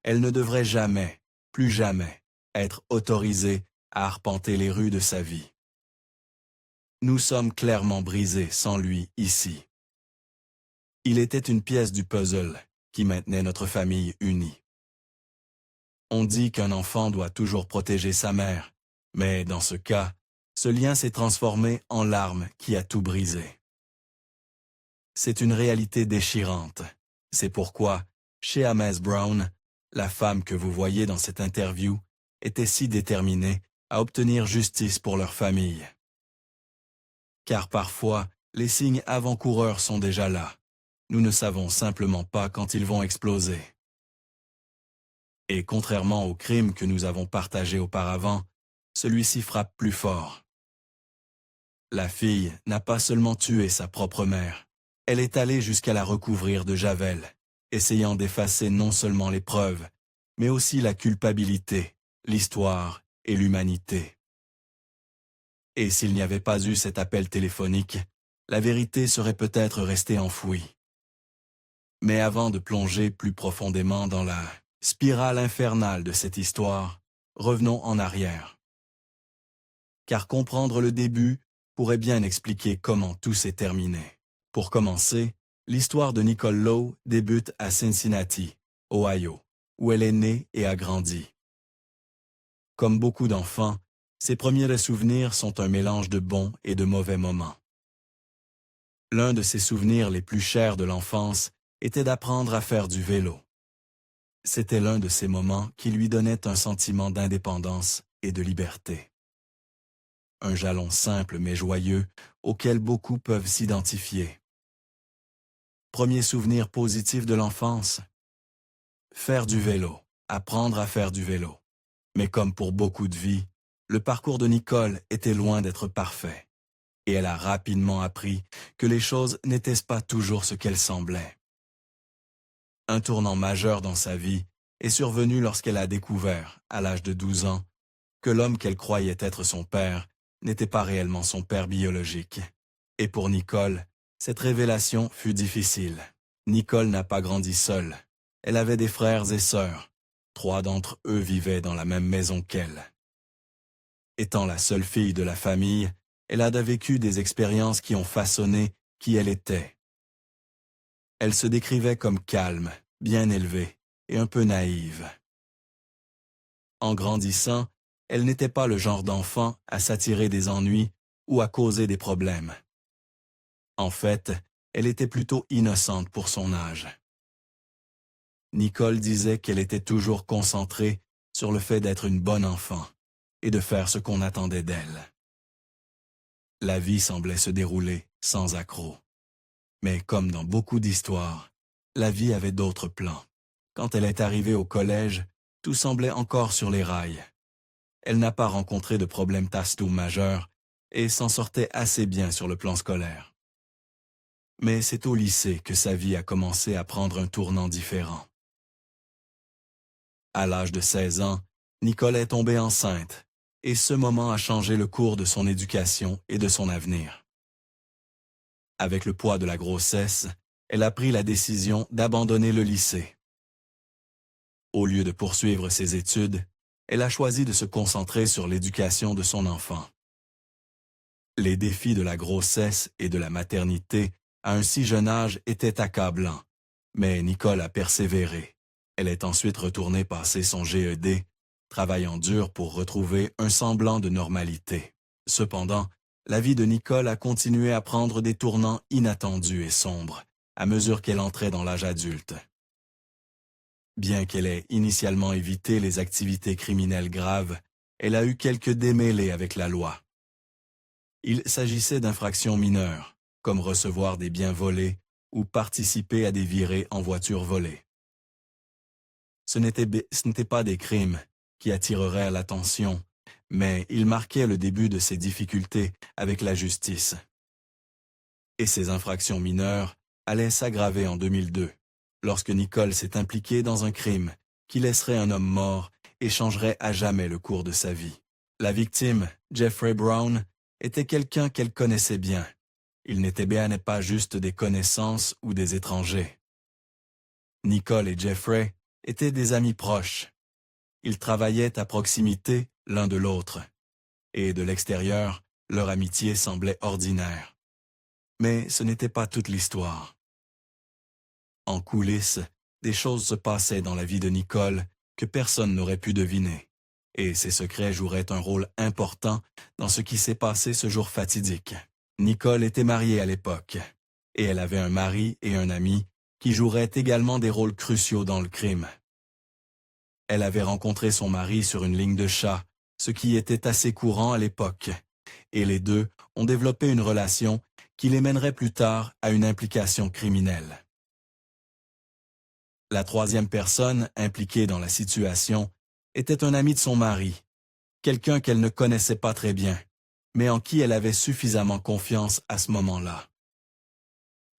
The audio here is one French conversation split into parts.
elle ne devrait jamais, plus jamais, être autorisée à arpenter les rues de sa vie. Nous sommes clairement brisés sans lui ici. Il était une pièce du puzzle qui maintenait notre famille unie. On dit qu'un enfant doit toujours protéger sa mère, mais dans ce cas, ce lien s'est transformé en larme qui a tout brisé. C'est une réalité déchirante. C'est pourquoi, chez Amaz Brown, la femme que vous voyez dans cette interview était si déterminée à obtenir justice pour leur famille. Car parfois, les signes avant-coureurs sont déjà là. Nous ne savons simplement pas quand ils vont exploser. Et contrairement au crime que nous avons partagé auparavant, celui-ci frappe plus fort. La fille n'a pas seulement tué sa propre mère, elle est allée jusqu'à la recouvrir de javel, essayant d'effacer non seulement les preuves, mais aussi la culpabilité, l'histoire et l'humanité. Et s'il n'y avait pas eu cet appel téléphonique, la vérité serait peut-être restée enfouie. Mais avant de plonger plus profondément dans la spirale infernale de cette histoire, revenons en arrière. Car comprendre le début pourrait bien expliquer comment tout s'est terminé. Pour commencer, l'histoire de Nicole Lowe débute à Cincinnati, Ohio, où elle est née et a grandi. Comme beaucoup d'enfants, ses premiers souvenirs sont un mélange de bons et de mauvais moments. L'un de ses souvenirs les plus chers de l'enfance était d'apprendre à faire du vélo. C'était l'un de ces moments qui lui donnait un sentiment d'indépendance et de liberté. Un jalon simple mais joyeux auquel beaucoup peuvent s'identifier. Premier souvenir positif de l'enfance? Faire du vélo, apprendre à faire du vélo. Mais comme pour beaucoup de vies, le parcours de Nicole était loin d'être parfait. Et elle a rapidement appris que les choses n'étaient pas toujours ce qu'elles semblaient. Un tournant majeur dans sa vie est survenu lorsqu'elle a découvert, à l'âge de 12 ans, que l'homme qu'elle croyait être son père n'était pas réellement son père biologique. Et pour Nicole, cette révélation fut difficile. Nicole n'a pas grandi seule. Elle avait des frères et sœurs. 3 d'entre eux vivaient dans la même maison qu'elle. Étant la seule fille de la famille, elle a vécu des expériences qui ont façonné qui elle était. Elle se décrivait comme calme, bien élevée et un peu naïve. En grandissant, elle n'était pas le genre d'enfant à s'attirer des ennuis ou à causer des problèmes. En fait, elle était plutôt innocente pour son âge. Nicole disait qu'elle était toujours concentrée sur le fait d'être une bonne enfant et de faire ce qu'on attendait d'elle. La vie semblait se dérouler sans accroc. Mais comme dans beaucoup d'histoires, la vie avait d'autres plans. Quand elle est arrivée au collège, tout semblait encore sur les rails. Elle n'a pas rencontré de problème tasto majeur et s'en sortait assez bien sur le plan scolaire. Mais c'est au lycée que sa vie a commencé à prendre un tournant différent. À l'âge de 16 ans, Nicole est tombée enceinte, et ce moment a changé le cours de son éducation et de son avenir. Avec le poids de la grossesse, elle a pris la décision d'abandonner le lycée. Au lieu de poursuivre ses études, elle a choisi de se concentrer sur l'éducation de son enfant. Les défis de la grossesse et de la maternité à un si jeune âge étaient accablants, mais Nicole a persévéré. Elle est ensuite retournée passer son GED, travaillant dur pour retrouver un semblant de normalité. Cependant, la vie de Nicole a continué à prendre des tournants inattendus et sombres à mesure qu'elle entrait dans l'âge adulte. Bien qu'elle ait initialement évité les activités criminelles graves, elle a eu quelques démêlés avec la loi. Il s'agissait d'infractions mineures, comme recevoir des biens volés ou participer à des virées en voiture volée. Ce n'étaient pas des crimes qui attireraient l'attention, mais ils marquaient le début de ses difficultés avec la justice. Et ces infractions mineures allaient s'aggraver en 2002, lorsque Nicole s'est impliquée dans un crime qui laisserait un homme mort et changerait à jamais le cours de sa vie. La victime, Jeffrey Brown, était quelqu'un qu'elle connaissait bien. Il n'était bien pas juste des connaissances ou des étrangers. Nicole et Jeffrey étaient des amis proches. Ils travaillaient à proximité l'un de l'autre, et de l'extérieur, leur amitié semblait ordinaire. Mais ce n'était pas toute l'histoire. En coulisses, des choses se passaient dans la vie de Nicole que personne n'aurait pu deviner, et ces secrets joueraient un rôle important dans ce qui s'est passé ce jour fatidique. Nicole était mariée à l'époque, et elle avait un mari et un ami qui joueraient également des rôles cruciaux dans le crime. Elle avait rencontré son mari sur une ligne de chat, ce qui était assez courant à l'époque, et les deux ont développé une relation qui les mènerait plus tard à une implication criminelle. La troisième personne impliquée dans la situation était un ami de son mari, quelqu'un qu'elle ne connaissait pas très bien, mais en qui elle avait suffisamment confiance à ce moment-là.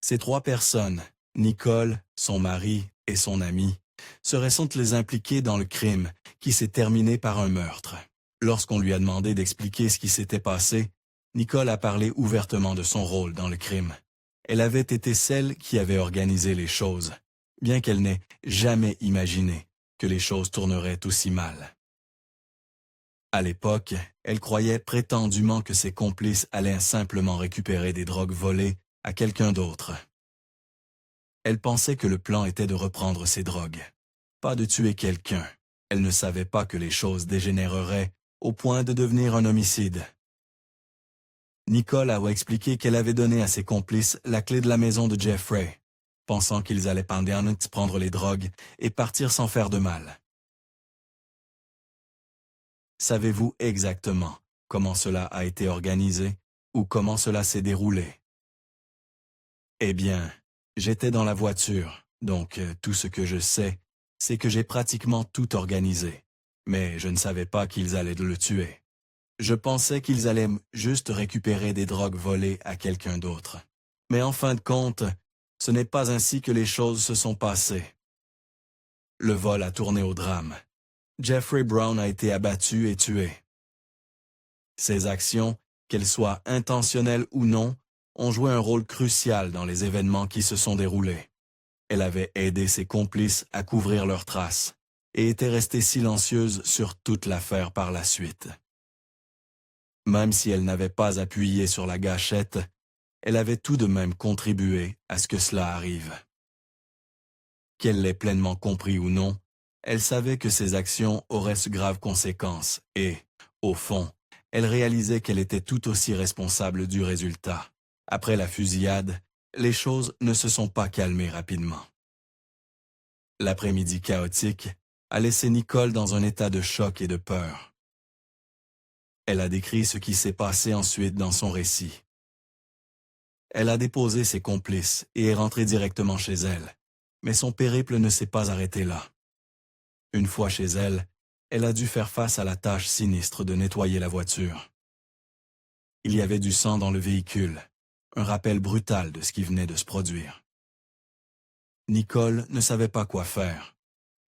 Ces trois personnes, Nicole, son mari et son ami, seraient toutes les impliquées dans le crime qui s'est terminé par un meurtre. Lorsqu'on lui a demandé d'expliquer ce qui s'était passé, Nicole a parlé ouvertement de son rôle dans le crime. Elle avait été celle qui avait organisé les choses, bien qu'elle n'ait jamais imaginé que les choses tourneraient aussi mal. À l'époque, elle croyait prétendument que ses complices allaient simplement récupérer des drogues volées à quelqu'un d'autre. Elle pensait que le plan était de reprendre ces drogues, pas de tuer quelqu'un. Elle ne savait pas que les choses dégénéreraient au point de devenir un homicide. Nicole a expliqué qu'elle avait donné à ses complices la clé de la maison de Jeffrey, pensant qu'ils allaient prendre les drogues et partir sans faire de mal. Savez-vous exactement comment cela a été organisé ou comment cela s'est déroulé? Eh bien, j'étais dans la voiture, donc tout ce que je sais, c'est que j'ai pratiquement tout organisé, mais je ne savais pas qu'ils allaient le tuer. Je pensais qu'ils allaient juste récupérer des drogues volées à quelqu'un d'autre. Mais en fin de compte, ce n'est pas ainsi que les choses se sont passées. Le vol a tourné au drame. Jeffrey Brown a été abattu et tué. Ses actions, qu'elles soient intentionnelles ou non, ont joué un rôle crucial dans les événements qui se sont déroulés. Elle avait aidé ses complices à couvrir leurs traces et était restée silencieuse sur toute l'affaire par la suite. Même si elle n'avait pas appuyé sur la gâchette, elle avait tout de même contribué à ce que cela arrive. Qu'elle l'ait pleinement compris ou non, elle savait que ses actions auraient de graves conséquences et, au fond, elle réalisait qu'elle était tout aussi responsable du résultat. Après la fusillade, les choses ne se sont pas calmées rapidement. L'après-midi chaotique a laissé Nicole dans un état de choc et de peur. Elle a décrit ce qui s'est passé ensuite dans son récit. Elle a déposé ses complices et est rentrée directement chez elle, mais son périple ne s'est pas arrêté là. Une fois chez elle, elle a dû faire face à la tâche sinistre de nettoyer la voiture. Il y avait du sang dans le véhicule, un rappel brutal de ce qui venait de se produire. Nicole ne savait pas quoi faire.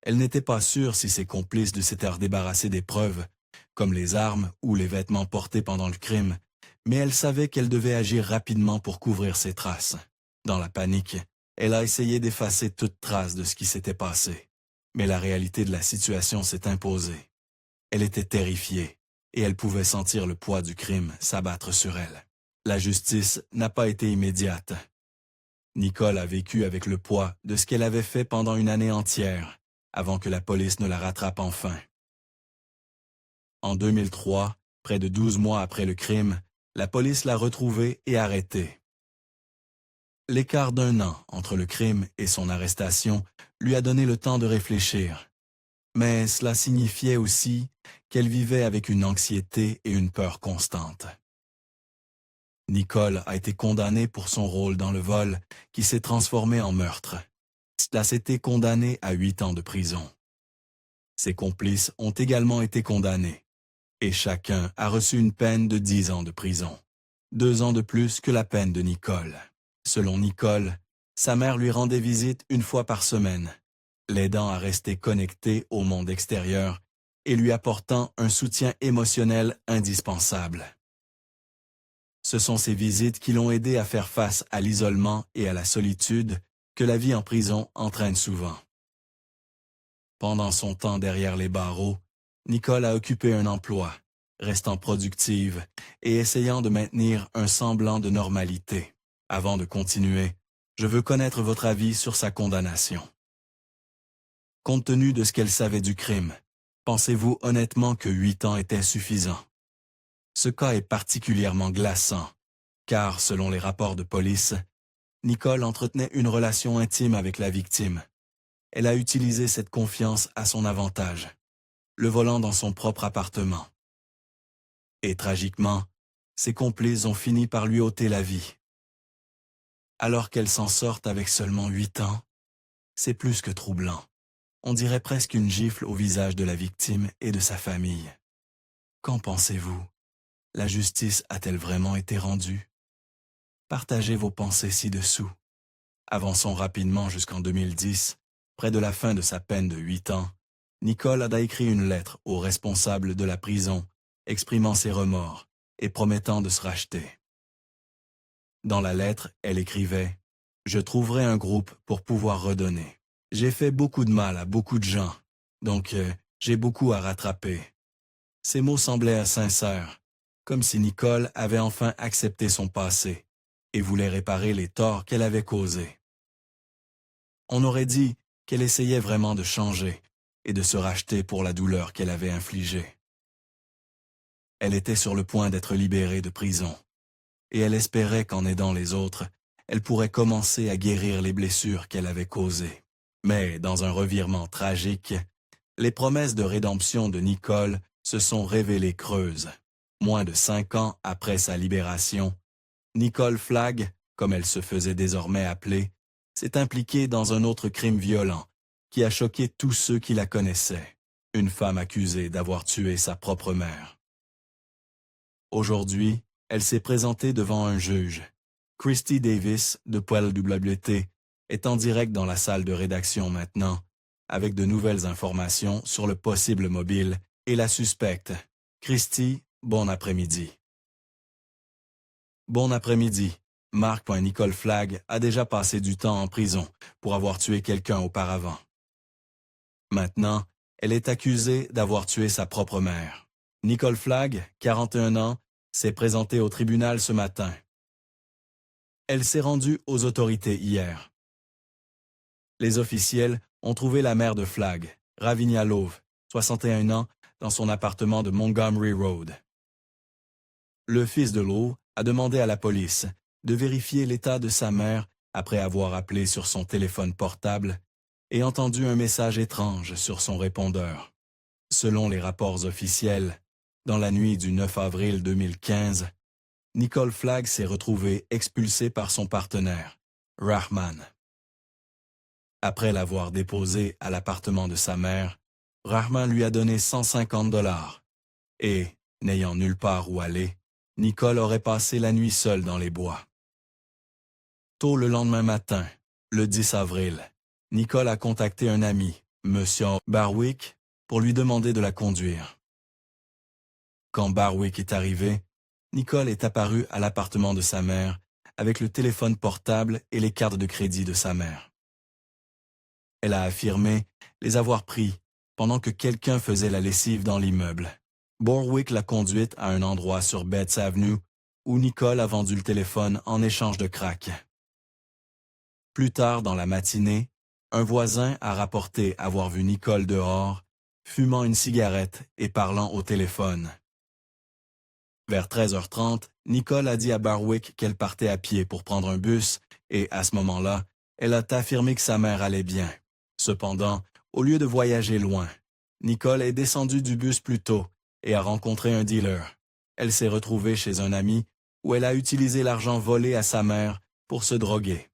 Elle n'était pas sûre si ses complices de s'étaient débarrassés des preuves, comme les armes ou les vêtements portés pendant le crime, mais elle savait qu'elle devait agir rapidement pour couvrir ses traces. Dans la panique, elle a essayé d'effacer toute trace de ce qui s'était passé. Mais la réalité de la situation s'est imposée. Elle était terrifiée, et elle pouvait sentir le poids du crime s'abattre sur elle. La justice n'a pas été immédiate. Nicole a vécu avec le poids de ce qu'elle avait fait pendant une année entière, avant que la police ne la rattrape enfin. En 2003, près de 12 mois après le crime, la police l'a retrouvée et arrêtée. L'écart d'1 an entre le crime et son arrestation lui a donné le temps de réfléchir. Mais cela signifiait aussi qu'elle vivait avec une anxiété et une peur constantes. Nicole a été condamnée pour son rôle dans le vol qui s'est transformé en meurtre. Elle a été condamnée à 8 ans de prison. Ses complices ont également été condamnés, et chacun a reçu une peine de 10 ans de prison, 2 ans de plus que la peine de Nicole. Selon Nicole, sa mère lui rendait visite 1 fois par semaine, l'aidant à rester connecté au monde extérieur et lui apportant un soutien émotionnel indispensable. Ce sont ces visites qui l'ont aidé à faire face à l'isolement et à la solitude que la vie en prison entraîne souvent. Pendant son temps derrière les barreaux, Nicole a occupé un emploi, restant productive et essayant de maintenir un semblant de normalité. Avant de continuer, je veux connaître votre avis sur sa condamnation. Compte tenu de ce qu'elle savait du crime, pensez-vous honnêtement que 8 ans était suffisant? Ce cas est particulièrement glaçant, car selon les rapports de police, Nicole entretenait une relation intime avec la victime. Elle a utilisé cette confiance à son avantage, le volant dans son propre appartement. Et tragiquement, ses complices ont fini par lui ôter la vie. Alors qu'elle s'en sorte avec seulement 8 ans, c'est plus que troublant. On dirait presque une gifle au visage de la victime et de sa famille. Qu'en pensez-vous? La justice a-t-elle vraiment été rendue? Partagez vos pensées ci-dessous. Avançons rapidement jusqu'en 2010, près de la fin de sa peine de 8 ans, Nicole a écrit une lettre aux responsables de la prison, exprimant ses remords et promettant de se racheter. Dans la lettre, elle écrivait « Je trouverai un groupe pour pouvoir redonner. J'ai fait beaucoup de mal à beaucoup de gens, donc j'ai beaucoup à rattraper. » Ces mots semblaient sincères, comme si Nicole avait enfin accepté son passé et voulait réparer les torts qu'elle avait causés. On aurait dit qu'elle essayait vraiment de changer et de se racheter pour la douleur qu'elle avait infligée. Elle était sur le point d'être libérée de prison, et elle espérait qu'en aidant les autres, elle pourrait commencer à guérir les blessures qu'elle avait causées. Mais dans un revirement tragique, les promesses de rédemption de Nicole se sont révélées creuses. Moins de 5 ans après sa libération, Nicole Flagg, comme elle se faisait désormais appeler, s'est impliquée dans un autre crime violent qui a choqué tous ceux qui la connaissaient, une femme accusée d'avoir tué sa propre mère. Aujourd'hui, elle s'est présentée devant un juge. Christy Davis, de Poil WT, est en direct dans la salle de rédaction maintenant, avec de nouvelles informations sur le possible mobile et la suspecte. Christy, bon après-midi. Bon après-midi. Mark.Nicole Flagg a déjà passé du temps en prison pour avoir tué quelqu'un auparavant. Maintenant, elle est accusée d'avoir tué sa propre mère. Nicole Flagg, 41 ans, s'est présentée au tribunal ce matin. Elle s'est rendue aux autorités hier. Les officiels ont trouvé la mère de Flagg, Ravinia Love, 61 ans, dans son appartement de Montgomery Road. Le fils de Love a demandé à la police de vérifier l'état de sa mère après avoir appelé sur son téléphone portable et entendu un message étrange sur son répondeur. Selon les rapports officiels, dans la nuit du 9 avril 2015, Nicole Flagg s'est retrouvée expulsée par son partenaire, Rahman. Après l'avoir déposée à l'appartement de sa mère, Rahman lui a donné 150 $ et, n'ayant nulle part où aller, Nicole aurait passé la nuit seule dans les bois. Tôt le lendemain matin, le 10 avril, Nicole a contacté un ami, M. Barwick, pour lui demander de la conduire. Quand Barwick est arrivé, Nicole est apparue à l'appartement de sa mère avec le téléphone portable et les cartes de crédit de sa mère. Elle a affirmé les avoir pris pendant que quelqu'un faisait la lessive dans l'immeuble. Barwick l'a conduite à un endroit sur Betts Avenue où Nicole a vendu le téléphone en échange de crack. Plus tard dans la matinée, un voisin a rapporté avoir vu Nicole dehors, fumant une cigarette et parlant au téléphone. Vers 13h30, Nicole a dit à Barwick qu'elle partait à pied pour prendre un bus et, à ce moment-là, elle a affirmé que sa mère allait bien. Cependant, au lieu de voyager loin, Nicole est descendue du bus plus tôt et a rencontré un dealer. Elle s'est retrouvée chez un ami où elle a utilisé l'argent volé à sa mère pour se droguer.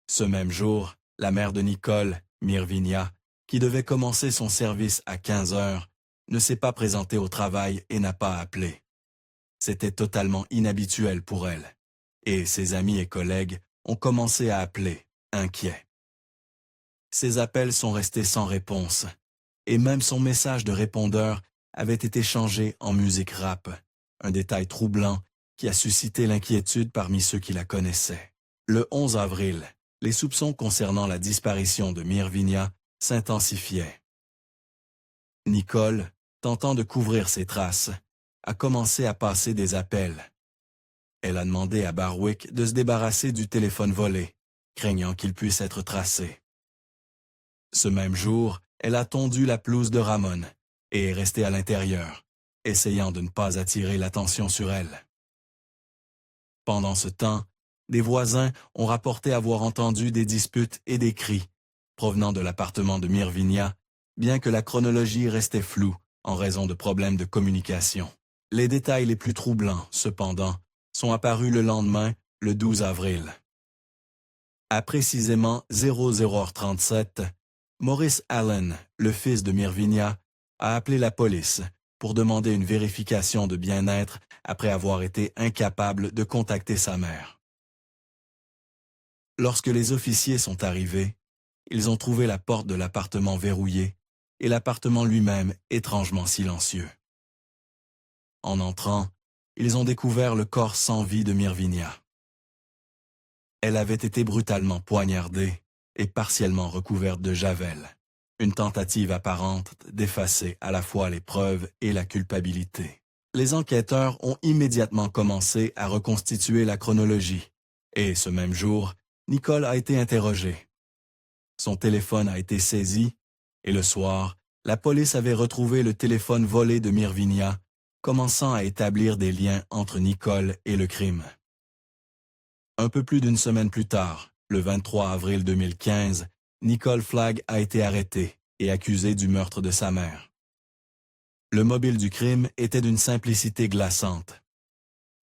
Ce même jour, la mère de Nicole, Mirvinia, qui devait commencer son service à 15 heures, ne s'est pas présentée au travail et n'a pas appelé. C'était totalement inhabituel pour elle, et ses amis et collègues ont commencé à appeler, inquiets. Ses appels sont restés sans réponse, et même son message de répondeur avait été changé en musique rap, un détail troublant qui a suscité l'inquiétude parmi ceux qui la connaissaient. Le 11 avril, les soupçons concernant la disparition de Mirvinia s'intensifiait. Nicole, tentant de couvrir ses traces, a commencé à passer des appels. Elle a demandé à Barwick de se débarrasser du téléphone volé, craignant qu'il puisse être tracé. Ce même jour, elle a tondu la pelouse de Ramon et est restée à l'intérieur, essayant de ne pas attirer l'attention sur elle. Pendant ce temps, des voisins ont rapporté avoir entendu des disputes et des cris provenant de l'appartement de Mirvinia, bien que la chronologie restait floue en raison de problèmes de communication. Les détails les plus troublants, cependant, sont apparus le lendemain, le 12 avril. À précisément 00h37, Maurice Allen, le fils de Mirvinia, a appelé la police pour demander une vérification de bien-être après avoir été incapable de contacter sa mère. Lorsque les officiers sont arrivés, ils ont trouvé la porte de l'appartement verrouillée et l'appartement lui-même étrangement silencieux. En entrant, ils ont découvert le corps sans vie de Mirvinia. Elle avait été brutalement poignardée et partiellement recouverte de javel, une tentative apparente d'effacer à la fois les preuves et la culpabilité. Les enquêteurs ont immédiatement commencé à reconstituer la chronologie, et ce même jour, Nicole a été interrogée. Son téléphone a été saisi, et le soir, la police avait retrouvé le téléphone volé de Mirvinia, commençant à établir des liens entre Nicole et le crime. Un peu plus d'une semaine plus tard, le 23 avril 2015, Nicole Flagg a été arrêtée et accusée du meurtre de sa mère. Le mobile du crime était d'une simplicité glaçante.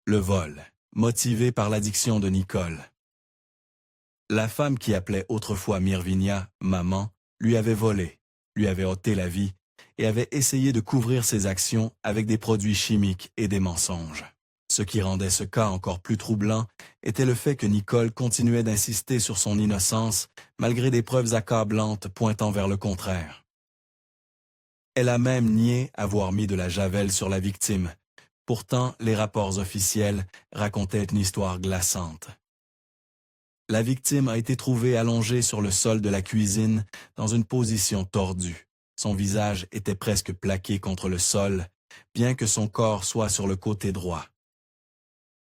Le vol, motivé par l'addiction de Nicole. La femme qui appelait autrefois Mirvinia « maman » lui avait volé, lui avait ôté la vie et avait essayé de couvrir ses actions avec des produits chimiques et des mensonges. Ce qui rendait ce cas encore plus troublant était le fait que Nicole continuait d'insister sur son innocence malgré des preuves accablantes pointant vers le contraire. Elle a même nié avoir mis de la javel sur la victime. Pourtant, les rapports officiels racontaient une histoire glaçante. La victime a été trouvée allongée sur le sol de la cuisine dans une position tordue. Son visage était presque plaqué contre le sol, bien que son corps soit sur le côté droit.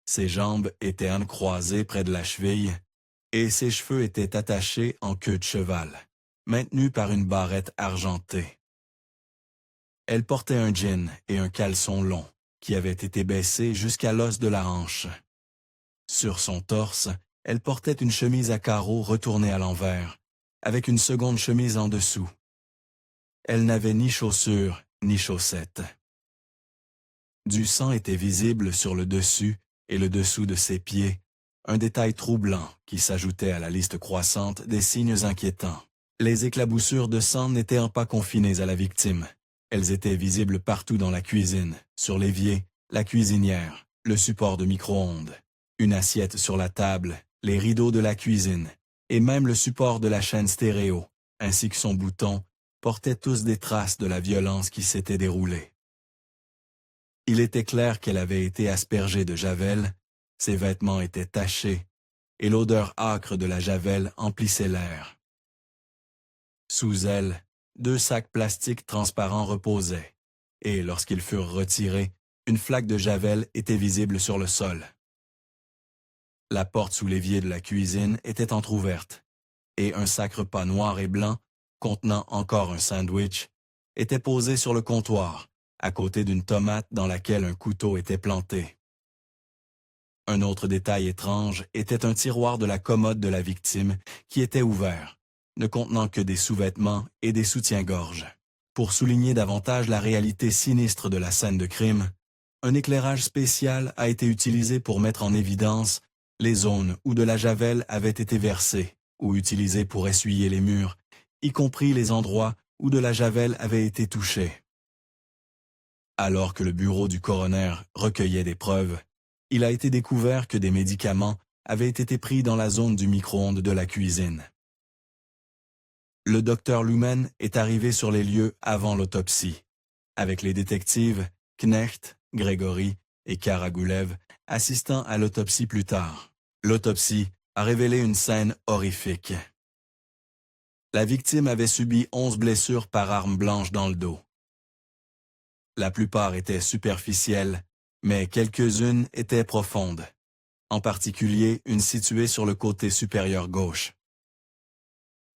Ses jambes étaient croisées près de la cheville et ses cheveux étaient attachés en queue de cheval, maintenus par une barrette argentée. Elle portait un jean et un caleçon long qui avaient été baissés jusqu'à l'os de la hanche. Sur son torse, elle portait une chemise à carreaux retournée à l'envers, avec une seconde chemise en dessous. Elle n'avait ni chaussures ni chaussettes. Du sang était visible sur le dessus et le dessous de ses pieds, un détail troublant qui s'ajoutait à la liste croissante des signes inquiétants. Les éclaboussures de sang n'étaient pas confinées à la victime. Elles étaient visibles partout dans la cuisine, sur l'évier, la cuisinière, le support de micro-ondes, une assiette sur la table, les rideaux de la cuisine, et même le support de la chaîne stéréo, ainsi que son bouton, portaient tous des traces de la violence qui s'était déroulée. Il était clair qu'elle avait été aspergée de javel, ses vêtements étaient tachés, et l'odeur âcre de la javel emplissait l'air. Sous elle, 2 sacs plastiques transparents reposaient, et lorsqu'ils furent retirés, une flaque de javel était visible sur le sol. La porte sous l'évier de la cuisine était entr'ouverte, et un sac repas noir et blanc, contenant encore un sandwich, était posé sur le comptoir, à côté d'une tomate dans laquelle un couteau était planté. Un autre détail étrange était un tiroir de la commode de la victime qui était ouvert, ne contenant que des sous-vêtements et des soutiens-gorge. Pour souligner davantage la réalité sinistre de la scène de crime, un éclairage spécial a été utilisé pour mettre en évidence les zones où de la javel avait été versée ou utilisée pour essuyer les murs, y compris les endroits où de la javel avait été touchée. Alors que le bureau du coroner recueillait des preuves, il a été découvert que des médicaments avaient été pris dans la zone du micro-ondes de la cuisine. Le docteur Lumen est arrivé sur les lieux avant l'autopsie, avec les détectives Knecht, Gregory et Karagulev assistant à l'autopsie plus tard. L'autopsie a révélé une scène horrifique. La victime avait subi 11 blessures par arme blanche dans le dos. La plupart étaient superficielles, mais quelques-unes étaient profondes, en particulier une située sur le côté supérieur gauche.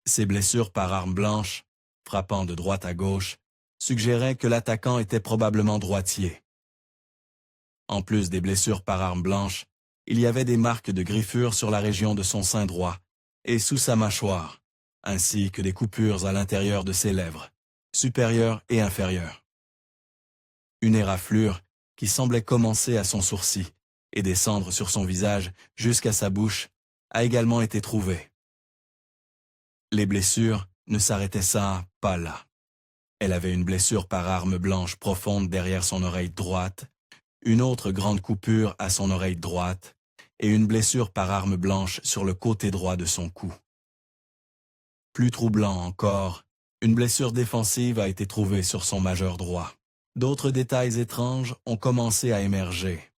Ces blessures par arme blanche, frappant de droite à gauche, suggéraient que l'attaquant était probablement droitier. En plus des blessures par arme blanche, il y avait des marques de griffures sur la région de son sein droit et sous sa mâchoire, ainsi que des coupures à l'intérieur de ses lèvres, supérieures et inférieures. Une éraflure qui semblait commencer à son sourcil et descendre sur son visage jusqu'à sa bouche a également été trouvée. Les blessures ne s'arrêtaient ça pas là. Elle avait une blessure par arme blanche profonde derrière son oreille droite, une autre grande coupure à son oreille droite et une blessure par arme blanche sur le côté droit de son cou. Plus troublant encore, une blessure défensive a été trouvée sur son majeur droit. D'autres détails étranges ont commencé à émerger.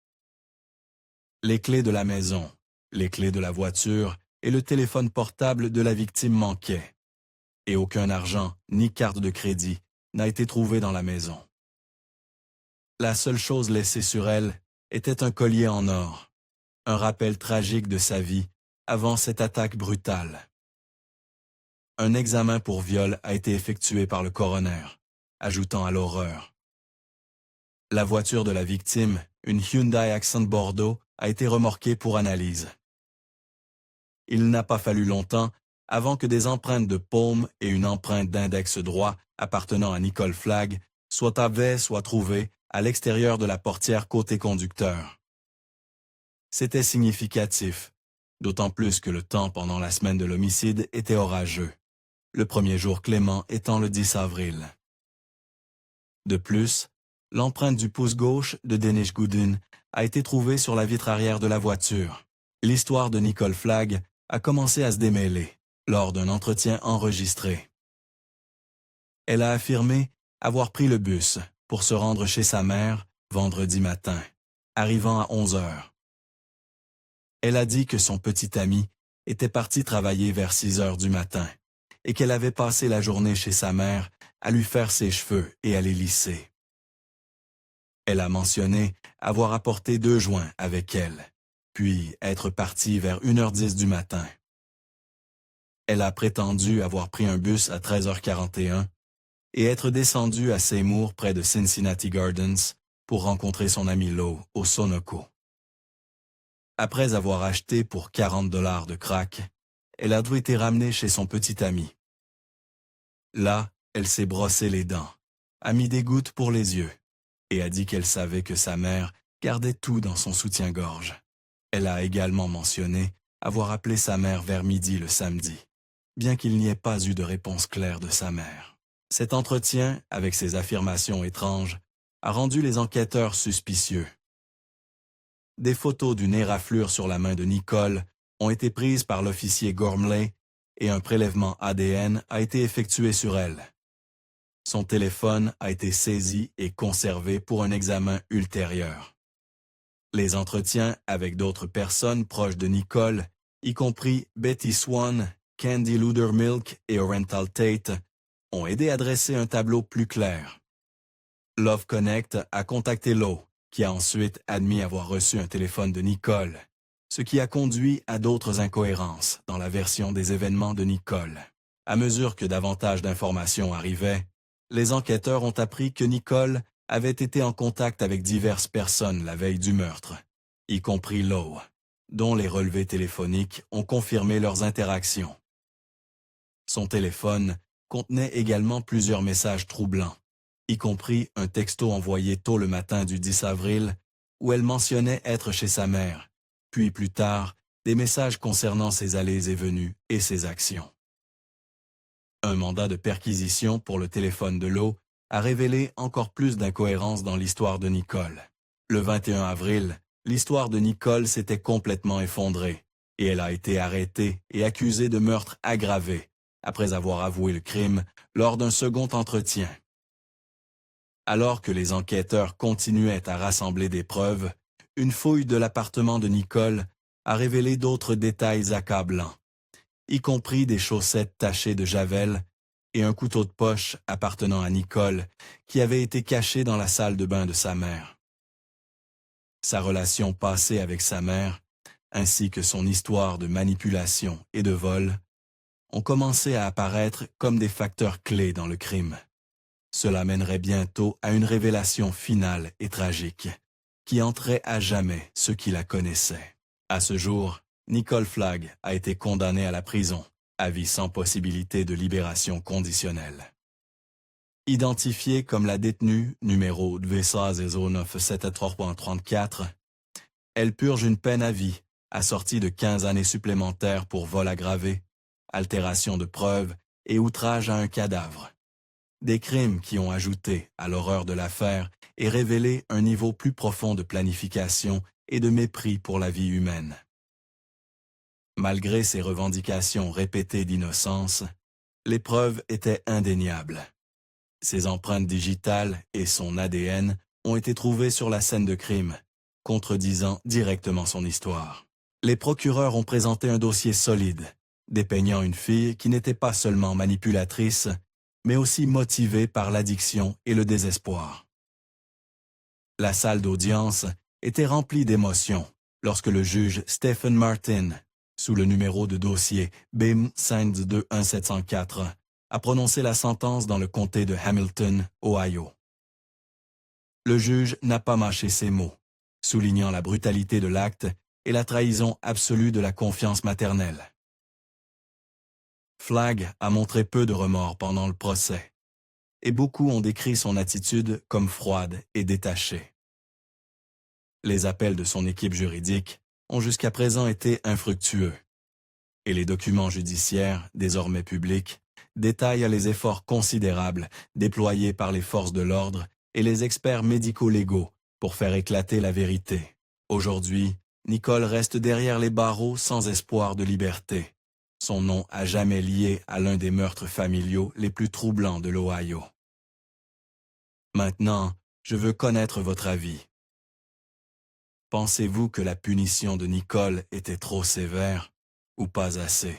Les clés de la maison, les clés de la voiture et le téléphone portable de la victime manquaient. Et aucun argent ni carte de crédit n'a été trouvé dans la maison. La seule chose laissée sur elle était un collier en or, un rappel tragique de sa vie avant cette attaque brutale. Un examen pour viol a été effectué par le coroner, ajoutant à l'horreur. La voiture de la victime, une Hyundai Accent Bordeaux, a été remorquée pour analyse. Il n'a pas fallu longtemps avant que des empreintes de paume et une empreinte d'index droit appartenant à Nicole Flagg soient trouvées à l'extérieur de la portière côté conducteur. C'était significatif, d'autant plus que le temps pendant la semaine de l'homicide était orageux, le premier jour clément étant le 10 avril. De plus, l'empreinte du pouce gauche de Denish Goodin a été trouvée sur la vitre arrière de la voiture. L'histoire de Nicole Flagg a commencé à se démêler lors d'un entretien enregistré. Elle a affirmé avoir pris le bus pour se rendre chez sa mère vendredi matin, arrivant à 11 heures. Elle a dit que son petit ami était parti travailler vers 6 heures du matin et qu'elle avait passé la journée chez sa mère à lui faire ses cheveux et à les lisser. Elle a mentionné avoir apporté 2 joints avec elle, puis être partie vers 1h10 du matin. Elle a prétendu avoir pris un bus à 13h41 et être descendue à Seymour près de Cincinnati Gardens pour rencontrer son ami Lowe au Sunoco. Après avoir acheté pour $40 de crack, elle a dû être ramenée chez son petit ami. Là, elle s'est brossé les dents, a mis des gouttes pour les yeux et a dit qu'elle savait que sa mère gardait tout dans son soutien-gorge. Elle a également mentionné avoir appelé sa mère vers midi le samedi, bien qu'il n'y ait pas eu de réponse claire de sa mère. Cet entretien, avec ses affirmations étranges, a rendu les enquêteurs suspicieux. Des photos d'une éraflure sur la main de Nicole ont été prises par l'officier Gormley et un prélèvement ADN a été effectué sur elle. Son téléphone a été saisi et conservé pour un examen ultérieur. Les entretiens avec d'autres personnes proches de Nicole, y compris Betty Swan, Candy Ludermilk et Orenthal Tate, ont aidé à dresser un tableau plus clair. Love Connect a contacté Lowe, qui a ensuite admis avoir reçu un téléphone de Nicole, ce qui a conduit à d'autres incohérences dans la version des événements de Nicole. À mesure que davantage d'informations arrivaient, les enquêteurs ont appris que Nicole avait été en contact avec diverses personnes la veille du meurtre, y compris Lowe, dont les relevés téléphoniques ont confirmé leurs interactions. Son téléphone contenait également plusieurs messages troublants, y compris un texto envoyé tôt le matin du 10 avril où elle mentionnait être chez sa mère, puis plus tard, des messages concernant ses allées et venues et ses actions. Un mandat de perquisition pour le téléphone de Lowe a révélé encore plus d'incohérences dans l'histoire de Nicole. Le 21 avril, l'histoire de Nicole s'était complètement effondrée et elle a été arrêtée et accusée de meurtre aggravé après avoir avoué le crime lors d'un second entretien. Alors que les enquêteurs continuaient à rassembler des preuves, une fouille de l'appartement de Nicole a révélé d'autres détails accablants, y compris des chaussettes tachées de javel et un couteau de poche appartenant à Nicole qui avait été caché dans la salle de bain de sa mère. Sa relation passée avec sa mère, ainsi que son histoire de manipulation et de vol, ont commencé à apparaître comme des facteurs clés dans le crime. Cela mènerait bientôt à une révélation finale et tragique, qui entrait à jamais ceux qui la connaissaient. À ce jour, Nicole Flagg a été condamnée à la prison, à vie sans possibilité de libération conditionnelle. Identifiée comme la détenue numéro 20973.34, elle purge une peine à vie, assortie de 15 années supplémentaires pour vol aggravé, altération de preuves et outrage à un cadavre. Des crimes qui ont ajouté à l'horreur de l'affaire et révélé un niveau plus profond de planification et de mépris pour la vie humaine. Malgré ses revendications répétées d'innocence, les preuves étaient indéniables. Ses empreintes digitales et son ADN ont été trouvées sur la scène de crime, contredisant directement son histoire. Les procureurs ont présenté un dossier solide, dépeignant une fille qui n'était pas seulement manipulatrice, mais aussi motivée par l'addiction et le désespoir. La salle d'audience était remplie d'émotions lorsque le juge Stephen Martin, sous le numéro de dossier BIM 521704, a prononcé la sentence dans le comté de Hamilton, Ohio. Le juge n'a pas mâché ses mots, soulignant la brutalité de l'acte et la trahison absolue de la confiance maternelle. Flagg a montré peu de remords pendant le procès, et beaucoup ont décrit son attitude comme froide et détachée. Les appels de son équipe juridique ont jusqu'à présent été infructueux, et les documents judiciaires, désormais publics, détaillent les efforts considérables déployés par les forces de l'ordre et les experts médico-légaux pour faire éclater la vérité. Aujourd'hui, Nicole reste derrière les barreaux sans espoir de liberté, son nom à jamais lié à l'un des meurtres familiaux les plus troublants de l'Ohio. Maintenant, je veux connaître votre avis. Pensez-vous que la punition de Nicole était trop sévère ou pas assez?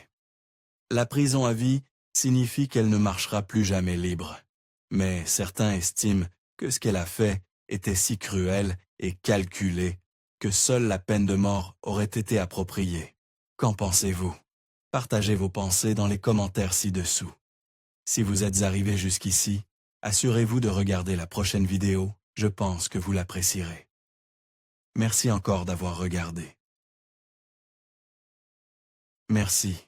La prison à vie signifie qu'elle ne marchera plus jamais libre, mais certains estiment que ce qu'elle a fait était si cruel et calculé que seule la peine de mort aurait été appropriée. Qu'en pensez-vous? Partagez vos pensées dans les commentaires ci-dessous. Si vous êtes arrivé jusqu'ici, assurez-vous de regarder la prochaine vidéo, je pense que vous l'apprécierez. Merci encore d'avoir regardé. Merci.